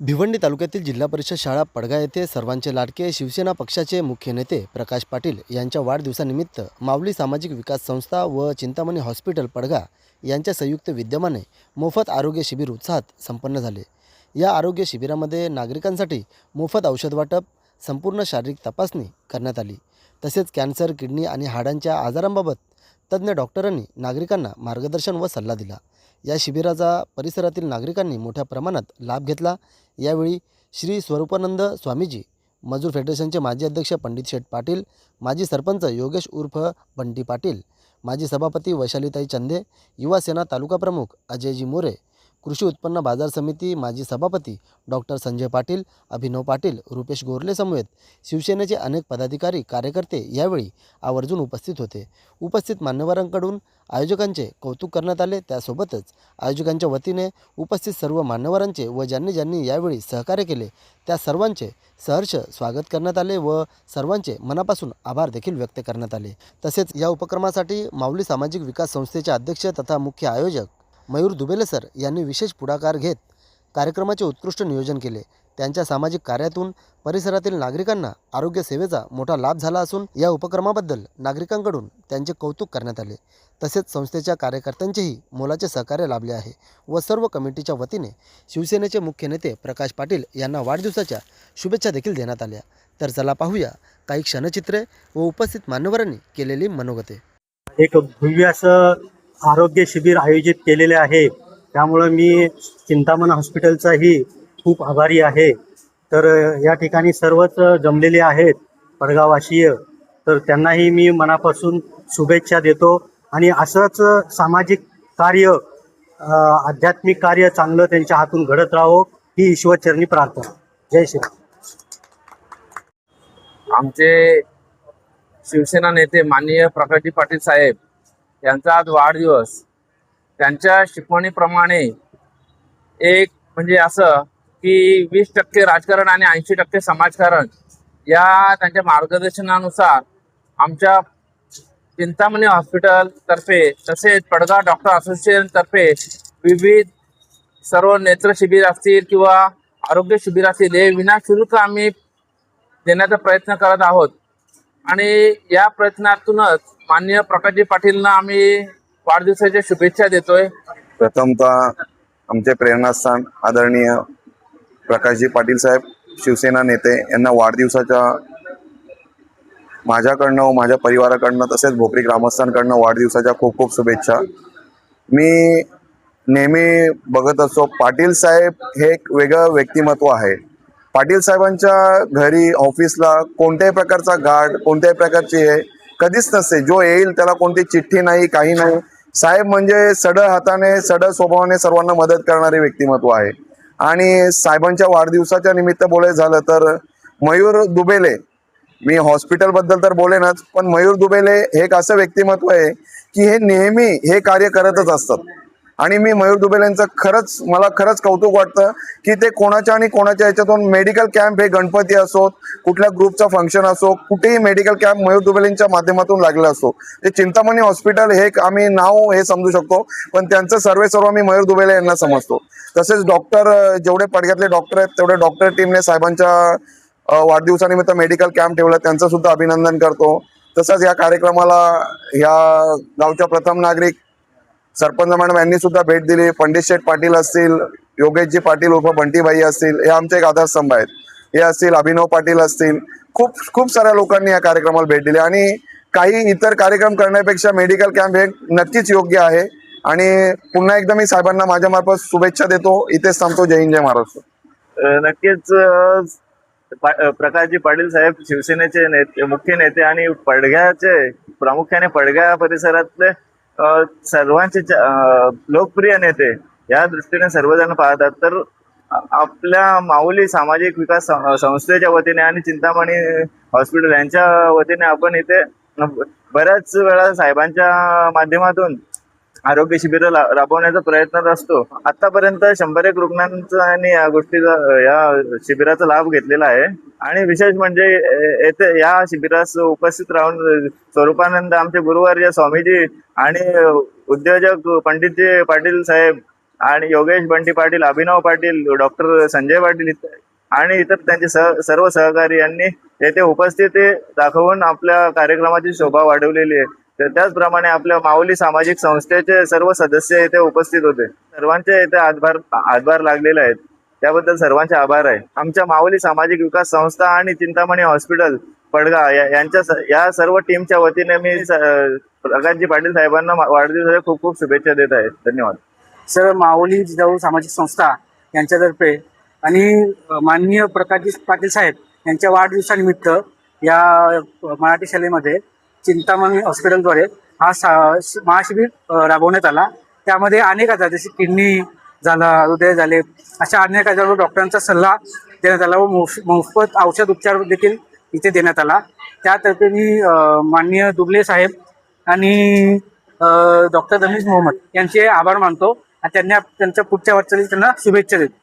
भिवंडी तालुक्यातील जिल्हा परिषद शाळा पडगा येथे सर्वांचे लाडके शिवसेना पक्षाचे मुख्य नेते प्रकाश पाटील यांच्या वाढदिवसानिमित्त माऊली सामाजिक विकास संस्था व चिंतामणी हॉस्पिटल पडगा यांच्या संयुक्त विद्यमाने मोफत आरोग्य शिबिर उत्साहात संपन्न झाले। या आरोग्य शिबिरामध्ये नागरिकांसाठी मोफत औषध वाटप, संपूर्ण शारीरिक तपासणी करण्यात आली। तसेच कॅन्सर, किडनी आणि हाडांच्या आजारांबाबत तज्ञ डॉक्टरांनी नागरिकांना मार्गदर्शन व सल्ला दिला। या शिबिराचा परिसरातील नागरिकांनी मोठ्या प्रमाणात लाभ घेतला। यावेळी श्री स्वरूपानंद स्वामीजी, मजूर फेडरेशनचे माजी अध्यक्ष पंडित शेठ पाटील, माजी सरपंच योगेश उर्फ बंटी पाटील, माजी सभापती वैशालीताई चंदे, युवा सेना तालुका प्रमुख अजयजी मोरे, कृषी उत्पन्न बाजार समिती माजी सभापती डॉक्टर संजय पाटील, अभिनव पाटील, रुपेश गोरले समेत शिवसेनेचे अनेक पदाधिकारी कार्यकर्ते यावेळी आवर्जून उपस्थित होते। उपस्थित मान्यवरांकडून आयोजकांचे कौतुक करण्यात आले। त्यासोबतच आयोजकांच्या वतीने उपस्थित सर्व मान्यवरांचे व ज्यांनी यावेळी सहकार्य केले त्या सर्वांचे सहर्ष स्वागत करण्यात आले व सर्वांचे मनापासून आभार देखील व्यक्त करण्यात आले। तसेच या उपक्रमासाठी माऊली सामाजिक विकास संस्थेचे अध्यक्ष तथा मुख्य आयोजक मयूर दुबेले सर यांनी विशेष पुढाकार घेत कार्यक्रमाचे उत्कृष्ट नियोजन केले। त्यांच्या सामाजिक कार्यातून परिसरातील नागरिकांना आरोग्य सेवेचा मोठा लाभ झाला असून या उपक्रमाबद्दल नागरिकांकडून त्यांचे कौतुक करण्यात आले। तसेच संस्थेच्या कार्यकर्त्यांचेही मोलाचे सहकार्य लाभले आहे व सर्व कमिटीच्या वतीने शिवसेनेचे मुख्य नेते प्रकाश पाटील यांना वाढदिवसाच्या शुभेच्छा देखील देण्यात आल्या। तर चला पाहूया काही क्षणचित्रे व उपस्थित मान्यवरांनी केलेली मनोगते। एक भव्य असं आरोग्य शिबिर आयोजित केलेले आहे, त्यामुळे मी चिंतामण हॉस्पिटलचाही खूप आभारी आहे। तर या ठिकाणी सर्वच जमलेले आहेत पडगाववासीय, तर त्यांनाही मी मनापासून शुभेच्छा देतो आणि असंच सामाजिक कार्य, आध्यात्मिक कार्य चांगलं त्यांच्या हातून घडत राहो ही ईश्वरचरणी प्रार्थना। जय श्री। आमचे शिवसेना नेते माननीय प्रकाशजी पाटील साहेब यांचा आज वाढदिवस। त्यांच्या शिकवणीप्रमाणे एक म्हणजे असं की 20% राजकारण आणि 80% समाजकारण या त्यांच्या मार्गदर्शनानुसार आमच्या चिंतामणी हॉस्पिटल तर्फे तसेच पडगा डॉक्टर असोसिएशन तर्फे विविध सर्व नेत्र शिबिर असतील किंवा आरोग्य शिबिर असतील हे विनाशुल्क आम्ही देण्याचा प्रयत्न करत आहोत आणि या प्रयत्नातूनच माननीय प्रकाशजी पाटीलना आम्ही वाढदिवसाच्या शुभेच्छा देतोय। प्रथमतः आमचे प्रेरणास्थान आदरणीय प्रकाशजी पाटील साहेब शिवसेना नेते यांना वाढदिवसाच्या माझ्याकडनं व माझ्या परिवाराकडनं तसेच भोकरी ग्रामस्थांकडनं वाढदिवसाच्या खूप खूप शुभेच्छा। मी नेहमी बघत असतो पाटील साहेब हे एक वेगळं व्यक्तिमत्व आहे। पाटील साहेबांच्या घरी ऑफिसला कोणत्याही प्रकारचा गार्ड, कोणत्याही प्रकारची हे कधीच नसते। जो येईल त्याला कोणती चिठ्ठी नाही, काही नाही। साहेब म्हणजे सडळ हाताने सडळ स्वभावाने सर्वांना मदत करणारे व्यक्तिमत्व आहे। आणि साहेबांच्या वाढदिवसाच्या निमित्त बोलायचं झालं तर मयूर दुबेले, मी हॉस्पिटलबद्दल तर बोलेनच, पण मयूर दुबेले हे एक असं व्यक्तिमत्व आहे की हे नेहमी हे कार्य करतच असतात। आणि मी मयूर दुबेलेंचं मला खरंच कौतुक वाटतं की ते कोणाच्या आणि कोणाच्या ह्याच्यातून मेडिकल कॅम्प, हे गणपती असोत, कुठल्या ग्रुपचा फंक्शन असो, कुठेही मेडिकल कॅम्प मयूर दुबेलेंच्या माध्यमातून लागला असतो। ते चिंतामणी हॉस्पिटल हे आम्ही नाव हे समजू शकतो, पण त्यांचं सर्व मी मयूर दुबेले यांना समजतो। तसेच डॉक्टर जेवढे पडग्यातले डॉक्टर आहेत तेवढे डॉक्टर टीमने साहेबांच्या वाढदिवसानिमित्त मेडिकल कॅम्प ठेवला, त्यांचं सुद्धा अभिनंदन करतो। तसंच या कार्यक्रमाला या गावच्या प्रथम नागरिक सरपंच मॅडम यांनी सुद्धा भेट दिली। पंडित शेठ पाटील असतील, योगेशजी पाटील उर्फ बंटीबाई असतील, हे आमचे एक आधारस्तंभ आहेत, हे असतील, अभिनव पाटील असतील, खूप साऱ्या लोकांनी या कार्यक्रमाला भेट दिली। आणि काही इतर कार्यक्रम करण्यापेक्षा मेडिकल कॅम्प हे नक्कीच योग्य आहे। आणि पुन्हा एकदा मी साहेबांना माझ्या मार्फत शुभेच्छा देतो। इथेच थांबतो। जय हिंद, जय महाराष्ट्र। नक्कीच प्रकाशजी पाटील साहेब शिवसेनेचे मुख्य नेते आणि पडग्याचे प्रामुख्याने पडग्या परिसरातले सर्वांचे लोकप्रिय नेते या दृष्टीने सर्वजण पाहतात। तर आपल्या माऊली सामाजिक विकास संस्थेच्या वतीने आणि चिंतामणी हॉस्पिटल यांच्या वतीने आपण इथे बऱ्याच वेळा साहेबांच्या माध्यमातून आरोग्य शिबिर राबवण्याचा प्रयत्न असतो। आतापर्यंत 100 रुग्णांचा आणि या गोष्टीचा या शिबिराचा लाभ घेतलेला आहे। आणि विशेष म्हणजे येथे या शिबिरास उपस्थित राहून स्वरूपानंद आमचे गुरुवर्य स्वामीजी आणि उद्योजक पंडितजी पाटील साहेब आणि योगेश बंटी पाटील, अभिनव पाटील, डॉक्टर संजय पाटील आणि इतर त्यांचे सर्व सहकारी यांनी येथे उपस्थिती दाखवून आपल्या कार्यक्रमाची शोभा वाढवलेली आहे. तर त्याचप्रमाणे आपल्या माऊली सामाजिक संस्थेचे सर्व सदस्य येथे उपस्थित होते. सर्वांचे येथे हातभार लागलेले आहेत, त्याबद्दल सर्वांचे आभार आहे. आमच्या माऊली सामाजिक विकास संस्था आणि चिंतामणी हॉस्पिटल पडगा या सर्व टीमच्या वतीने मी प्रकाशजी पाटील साहेबांना वाढदिवसाच्या खूप खूप शुभेच्छा देत आहे. धन्यवाद. सर, माऊली जिजाऊ सामाजिक संस्था यांच्यातर्फे आणि माननीय प्रकाशजी पाटील साहेब यांच्या वाढदिवसानिमित्त या मराठी शाळेमध्ये चिंतामणी हॉस्पिटलद्वारे हा महाशिबिर राबवण्यात आला. त्यामध्ये अनेक आजार जसे किडनी झाला, हृदय झाले, अशा अनेक आजारावर डॉक्टरांचा सल्ला देण्यात आला व मोफत औषध उपचार देखील इथे देण्यात आला. त्यातर्फे मी माननीय दुबले साहेब आणि डॉक्टर रमीज मोहम्मद यांचे आभार मानतो आणि त्यांच्या पुढच्या वाटचालीस त्यांना शुभेच्छा देतो.